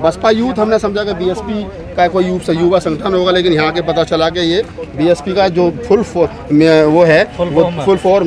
Baspa youth हमने समझा कि बीएसपी का कोई युवा संगठन होगा, लेकिन यहाँ के पता चला कि ये बीएसपी का जो फुल फॉर्म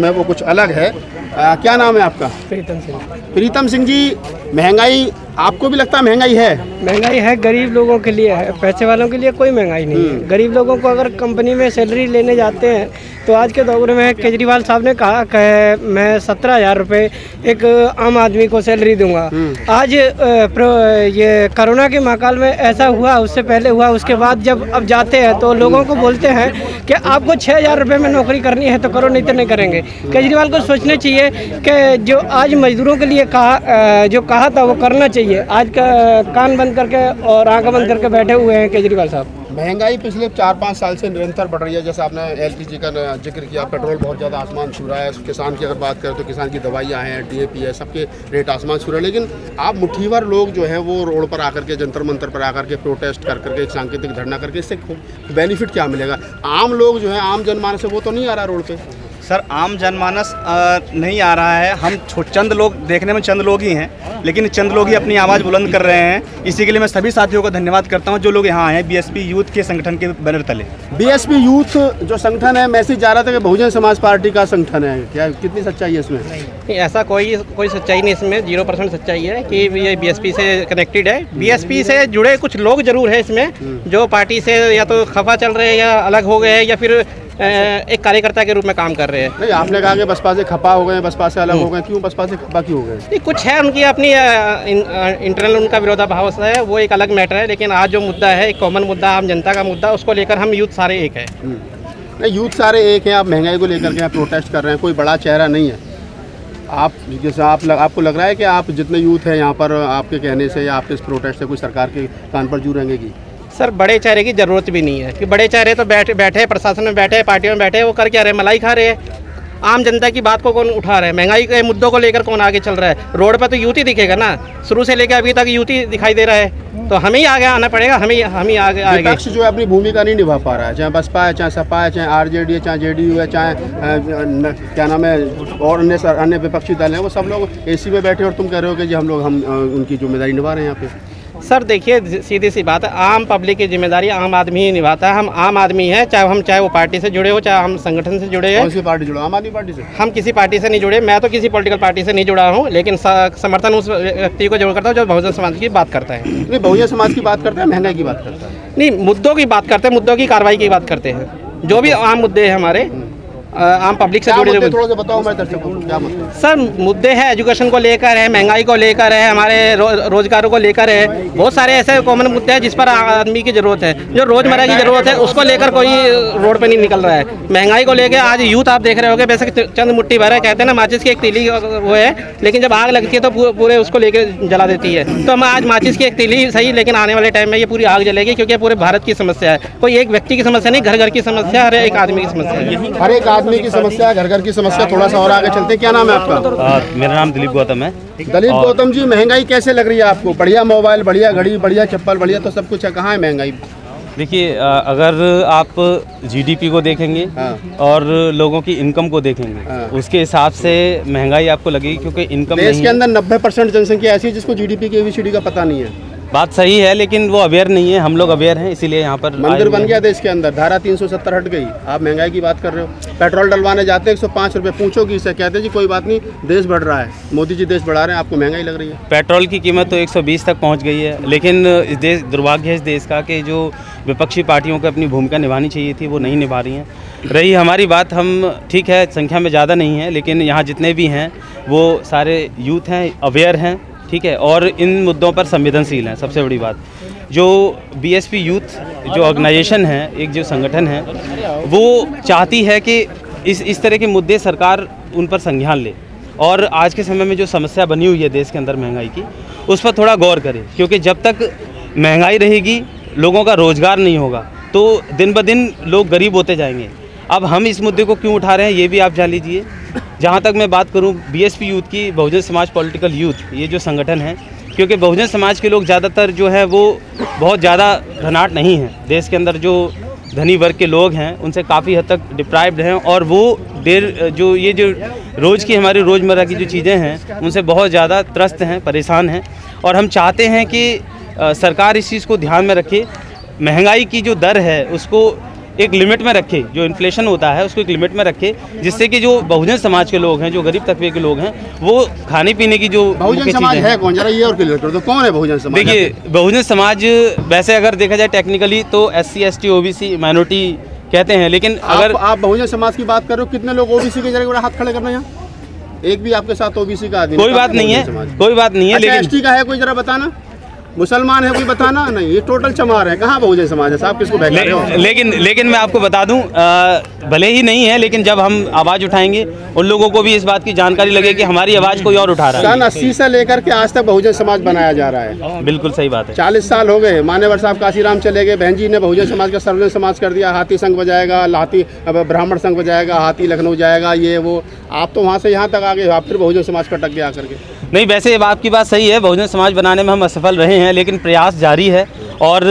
है वो कुछ अलग है। क्या नाम है आपका? प्रीतम सिंह। प्रीतम सिंह जी, महंगाई आपको भी लगता है महंगाई है? महंगाई है, गरीब लोगों के लिए है, पैसे वालों के लिए कोई महंगाई नहीं है। गरीब लोगों को अगर कंपनी में सैलरी लेने जाते हैं तो आज के दौर में केजरीवाल साहब ने कहा कि मैं 17,000 रुपये एक आम आदमी को सैलरी दूंगा। आज ये कोरोना के महाकाल में ऐसा हुआ, उससे पहले हुआ, उसके बाद जब अब जाते हैं तो लोगों को बोलते हैं कि आपको 6,000 रुपये में नौकरी करनी है तो करो, नहीं तो नहीं करेंगे। केजरीवाल को सोचना चाहिए कि जो आज मजदूरों के लिए कहा था वो करना चाहिए। आज का कान बंद करके और आंखें बंद करके बैठे हुए हैं केजरीवाल साहब। महंगाई पिछले 4-5 साल से निरंतर बढ़ रही है। जैसे आपने एलपीजी का जिक्र किया, पेट्रोल बहुत ज़्यादा आसमान छू रहा है। किसान की अगर बात करें तो किसान की दवाइयाँ हैं, डीएपी है, सबके रेट आसमान छू रहे हैं। लेकिन आप मुट्ठीभर लोग जो है वो रोड पर आकर के, जंतर मंतर पर आकर के प्रोटेस्ट कर करके, एक सांकेतिक धरना करके, इससे बेनिफिट क्या मिलेगा? आम लोग जो है, आम जनमानस है, वो तो नहीं आ रहा रोड पे। सर, आम जनमानस नहीं आ रहा है। हम चंद लोग, देखने में चंद लोग ही हैं, लेकिन चंद लोग ही अपनी आवाज़ बुलंद कर रहे हैं। इसी के लिए मैं सभी साथियों का धन्यवाद करता हूं जो लोग यहाँ आए हैं बीएसपी यूथ के संगठन के बैनर तले। बीएसपी यूथ जो संगठन है, मैसेज जा रहा था कि बहुजन समाज पार्टी का संगठन है, क्या कितनी सच्चाई है इसमें? नहीं, ऐसा कोई सच्चाई नहीं इसमें। 0% सच्चाई है कि ये बीएसपी से कनेक्टेड है। बीएसपी से जुड़े कुछ लोग जरूर है इसमें, जो पार्टी से या तो खफा चल रहे हैं या अलग हो गए हैं या फिर एक कार्यकर्ता के रूप में काम कर रहे हैं। नहीं, आपने कहा कि बसपा से खफा हो गए, बसपा से अलग हो गए, क्यों बसपा से खफा क्यों हो गए? नहीं, कुछ है उनकी अपनी इंटरनल उनका विरोधाभास है, वो एक अलग मैटर है। लेकिन आज जो मुद्दा है, एक कॉमन मुद्दा, आम जनता का मुद्दा, उसको लेकर हम यूथ सारे एक है। नहीं, यूथ सारे एक हैं। आप महंगाई को लेकर के प्रोटेस्ट कर रहे हैं, कोई बड़ा चेहरा नहीं है। आप जैसे आपको लग रहा है कि आप जितने यूथ हैं यहाँ पर, आपके कहने से या आपके इस प्रोटेस्ट से कोई सरकार के कान पर जू रहेंगे? सर, बड़े चेहरे की ज़रूरत भी नहीं है कि बड़े चेहरे तो बैठे प्रशासन में बैठे, पार्टियों में बैठे, वो कर क्या रहे, मलाई खा रहे हैं। आम जनता की बात को कौन उठा रहा है? महंगाई के मुद्दों को लेकर कौन आगे चल रहा है? रोड पर तो यूथ ही दिखेगा ना, शुरू से लेकर अभी तक यूथ ही दिखाई दे रहा है। तो हमें ही आगे आना पड़ेगा, हमें ही आगे आएंगे। विपक्ष जो है अपनी भूमिका नहीं निभा पा रहा है, चाहे बसपा है, चाहे सपा है, चाहे आरजेडी है, चाहे जेडीयू है, चाहे क्या नाम है और अन्य विपक्षी दल हैं, वो सब लोग एसी में बैठे और तुम कह रहे हो कि जी हम उनकी जिम्मेदारी निभा रहे हैं यहाँ पे। सर देखिए, सीधी सी बात है, आम पब्लिक की जिम्मेदारी आम आदमी ही निभाता है। हम आम आदमी हैं, चाहे वो पार्टी से जुड़े हो, चाहे हम संगठन से जुड़े हैं। कौन सी पार्टी जुड़े? आम आदमी पार्टी से? हम किसी पार्टी से नहीं जुड़े। मैं तो किसी पॉलिटिकल पार्टी से नहीं जुड़ा हूँ, लेकिन समर्थन उस व्यक्ति को जरूर करता हूँ जो बहुजन समाज की बात करता है। नहीं, बहुजन समाज की बात करता है, महंगाई की बात करता है? नहीं, मुद्दों की बात करते हैं, मुद्दों की कार्रवाई की बात करते हैं। जो भी आम मुद्दे हैं हमारे, आम पब्लिक से जुड़े हुए, थोड़ा सा बताओ मैं दर्शकों को क्या मुद्दे? सर मुद्दे हैं, एजुकेशन को लेकर है, महंगाई को लेकर है, हमारे रोजगारों को लेकर है। बहुत सारे ऐसे कॉमन मुद्दे हैं जिस पर आदमी की जरूरत है, जो रोजमर्रा की जरूरत है, उसको लेकर कोई रोड पे नहीं निकल रहा है। महंगाई को लेकर आज यूथ आप देख रहे होगे, वैसे चंद मुट्ठी भर है, कहते हैं ना माचिस की एक तीली वो है, लेकिन जब आग लगती है तो पूरे उसको लेकर जला देती है। तो हम आज माचिस की एक तीली सही, लेकिन आने वाले टाइम में ये पूरी आग जलेगी, क्योंकि पूरे भारत की समस्या है। कोई एक व्यक्ति की समस्या नहीं, घर घर की समस्या, हर एक आदमी की समस्या है। हर एक आदमी की समस्या, घर की समस्या। थोड़ा सा और आगे चलते हैं। क्या नाम है आपका? मेरा नाम दिलीप गौतम है। दिलीप गौतम जी, महंगाई कैसे लग रही है आपको? बढ़िया मोबाइल, बढ़िया घड़ी, बढ़िया चप्पल, बढ़िया तो सब कुछ है, कहाँ है महंगाई? देखिए, अगर आप जीडीपी को देखेंगे और लोगों की इनकम को देखेंगे, उसके हिसाब से महंगाई आपको लगेगी, क्योंकि इनकम देश के अंदर 90% जनसंख्या ऐसी है जिसको जीडीपी की ABCD का पता नहीं है। बात सही है, लेकिन वो अवेयर नहीं है। हम लोग अवेयर हैं, इसीलिए यहाँ पर मंदिर बन गया देश के अंदर। धारा 370 हट गई, आप महंगाई की बात कर रहे हो। पेट्रोल डलवाने जाते हैं 105 रुपये, पूछो कि इसे कहते हैं जी कोई बात नहीं, देश बढ़ रहा है, मोदी जी देश बढ़ा रहे हैं, आपको महंगाई लग रही है। पेट्रोल की कीमत तो 120 तक पहुँच गई है, लेकिन इस देश, दुर्भाग्य है इस देश का कि जो विपक्षी पार्टियों को अपनी भूमिका निभानी चाहिए थी वो नहीं निभा रही हैं। रही हमारी बात, हम ठीक है संख्या में ज़्यादा नहीं है, लेकिन यहाँ जितने भी हैं वो सारे यूथ हैं, अवेयर हैं, ठीक है, और इन मुद्दों पर संवेदनशील हैं। सबसे बड़ी बात, जो बीएसपी यूथ जो ऑर्गेनाइजेशन है, एक जो संगठन है, वो चाहती है कि इस तरह के मुद्दे सरकार उन पर संज्ञान ले, और आज के समय में जो समस्या बनी हुई है देश के अंदर महंगाई की, उस पर थोड़ा गौर करे। क्योंकि जब तक महंगाई रहेगी, लोगों का रोज़गार नहीं होगा, तो दिन ब दिन लोग गरीब होते जाएंगे। अब हम इस मुद्दे को क्यों उठा रहे हैं ये भी आप जान लीजिए। जहाँ तक मैं बात करूँ बीएसपी यूथ की, बहुजन समाज पॉलिटिकल यूथ, ये जो संगठन है, क्योंकि बहुजन समाज के लोग ज़्यादातर जो है वो बहुत ज़्यादा धनाढ़ नहीं हैं। देश के अंदर जो धनी वर्ग के लोग हैं उनसे काफ़ी हद तक डिप्राइव्ड हैं, और वो जो रोज़ की हमारी रोज़मर्रा की जो चीज़ें हैं उनसे बहुत ज़्यादा त्रस्त हैं, परेशान हैं। और हम चाहते हैं कि सरकार इस चीज़ को ध्यान में रखे, महंगाई की जो दर है उसको एक लिमिट में रखे, जो इन्फ्लेशन होता है उसको एक लिमिट में रखे, जिससे कि जो बहुजन समाज के लोग हैं, जो गरीब तबके के लोग हैं, वो खाने पीने की जो बहुजन समाज है कौन, जरा ये और क्लियर कर दो, कौन है बहुजन समाज? देखिए, बहुजन समाज वैसे अगर देखा जाए टेक्निकली तो SC ST OBC माइनॉरिटी कहते हैं, लेकिन अगर आप बहुजन समाज की बात कर रहे हो, कितने लोग OBC के जरा हाथ खड़े करना यहाँ? एक भी आपके साथ OBC का आदमी? कोई बात नहीं है, कोई बात नहीं है। अच्छा, लेकिन ST का है कोई, जरा बताना। मुसलमान है कोई, बताना। नहीं, ये टोटल चमार है। कहाँ बहुजन समाज है साहब, किसको बहका रहे हो? लेकिन मैं आपको बता दूं, भले ही नहीं है, लेकिन जब हम आवाज़ उठाएंगे उन लोगों को भी इस बात की जानकारी लगे कि हमारी आवाज़ कोई और उठा रहा है। सन 80 से लेकर के आज तक बहुजन समाज बनाया जा रहा है। बिल्कुल सही बात है। 40 साल हो गए, मान्यवर साहब काशीराम चले गए, बहन जी ने बहुजन समाज का सर्वजन समाज कर दिया। हाथी संघ बजाएगा, हाथी ब्राह्मण संघ बजाएगा, हाथी लखनऊ जाएगा, ये वो। आप तो वहाँ से यहाँ तक आ गए, आप फिर बहुजन समाज पर टक गए आकर के। नहीं, वैसे आपकी बात सही है, बहुजन समाज बनाने में हम असफल रहे हैं, लेकिन प्रयास जारी है और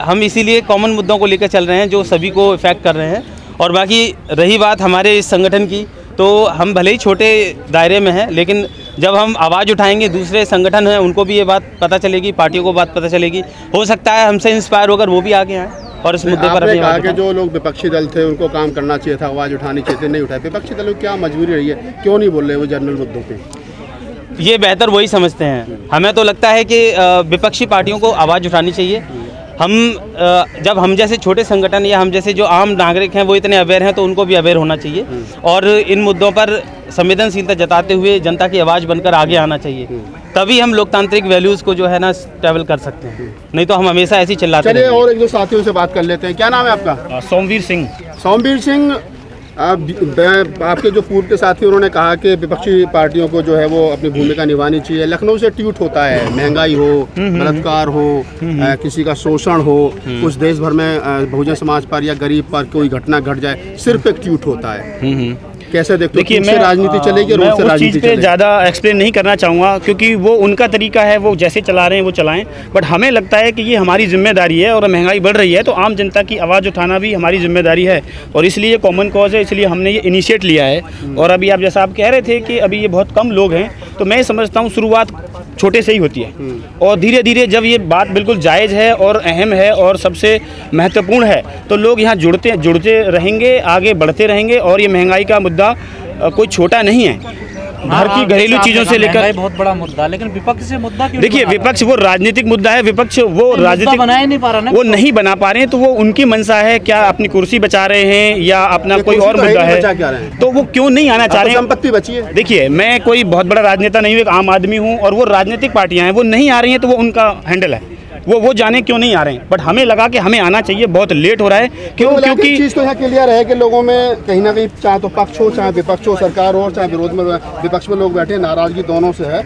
हम इसीलिए कॉमन मुद्दों को लेकर चल रहे हैं जो सभी को इफेक्ट कर रहे हैं। और बाकी रही बात हमारे इस संगठन की, तो हम भले ही छोटे दायरे में हैं, लेकिन जब हम आवाज़ उठाएंगे दूसरे संगठन हैं उनको भी ये बात पता चलेगी, पार्टियों को बात पता चलेगी, हो सकता है हमसे इंस्पायर होकर वो भी आगे आएँ और इस मुद्दे पर आपने कहा कि जो लोग विपक्षी दल थे उनको काम करना चाहिए था, आवाज़ उठानी चाहिए थी, नहीं उठाए। विपक्षी दलों की क्या मजबूरी रही है, क्यों नहीं बोल रहे वो जनरल मुद्दों पे? ये बेहतर वही समझते हैं। हमें तो लगता है कि विपक्षी पार्टियों को आवाज़ उठानी चाहिए। जब हम जैसे छोटे संगठन या हम जैसे जो आम नागरिक हैं वो इतने अवेयर हैं, तो उनको भी अवेयर होना चाहिए और इन मुद्दों पर संवेदनशीलता जताते हुए जनता की आवाज़ बनकर आगे आना चाहिए। तभी हम लोकतांत्रिक वैल्यूज़ को जो है ना ट्रैवल कर सकते हैं, नहीं तो हम हमेशा ऐसे ही चिल्लाते हैं। चलिए और एक दो साथियों से बात कर लेते हैं। क्या नाम है आपका? सोमवीर सिंह। सोमवीर सिंह, आपके जो पूर्व के साथी उन्होंने कहा कि विपक्षी पार्टियों को जो है वो अपनी भूमिका निभानी चाहिए। लखनऊ से ट्वीट होता है, महंगाई हो, बलात्कार हो, किसी का शोषण हो, कुछ देश भर में बहुजन समाज पर या गरीब पर कोई घटना घट जाए, सिर्फ एक ट्वीट होता है। कैसे देखते हो? देखिए, मैं राजनीति चलेगी, मैं उस चीज़ पे ज़्यादा एक्सप्लेन नहीं करना चाहूँगा, क्योंकि वो उनका तरीका है, वो जैसे चला रहे हैं वो चलाएं। बट हमें लगता है कि ये हमारी जिम्मेदारी है और महंगाई बढ़ रही है तो आम जनता की आवाज़ उठाना भी हमारी जिम्मेदारी है और इसलिए कॉमन कॉज है, इसलिए हमने ये इनिशिएट लिया है। और अभी आप जैसा आप कह रहे थे कि अभी ये बहुत कम लोग हैं, तो मैं समझता हूँ शुरुआत छोटे से ही होती है और धीरे धीरे जब ये बात बिल्कुल जायज़ है और अहम है और सबसे महत्वपूर्ण है तो लोग यहाँ जुड़ते रहेंगे, आगे बढ़ते रहेंगे। और ये महंगाई का मुद्दा कोई छोटा नहीं है, घर की घरेलू चीज़ों से लेकर बहुत बड़ा मुद्दा, लेकिन विपक्ष से मुद्दा क्यों? देखिए, विपक्ष वो राजनीतिक मुद्दा है, विपक्ष वो राजनीतिक बना ही नहीं पा रहा, वो नहीं बना पा रहे हैं, तो वो उनकी मंशा है, क्या अपनी कुर्सी बचा रहे हैं या अपना कोई और मुद्दा है, तो वो क्यों नहीं आना चाह रहे हैं? संपत्ति बची है। देखिए, मैं कोई बहुत बड़ा राजनेता नहीं हूँ, एक आम आदमी हूँ और वो राजनीतिक पार्टियां हैं, वो नहीं आ रही हैं तो वो उनका हैंडल है, वो जाने क्यों नहीं आ रहे हैं। बट हमें लगा कि हमें आना चाहिए, बहुत लेट हो रहा है। क्योंकि चीज़ तो यहाँ क्लियर है कि लोगों में कहीं ना कहीं, चाहे तो पक्ष हो चाहे विपक्ष हो, सरकार हो चाहे विरोध में विपक्ष में लोग बैठे, नाराजगी दोनों से है।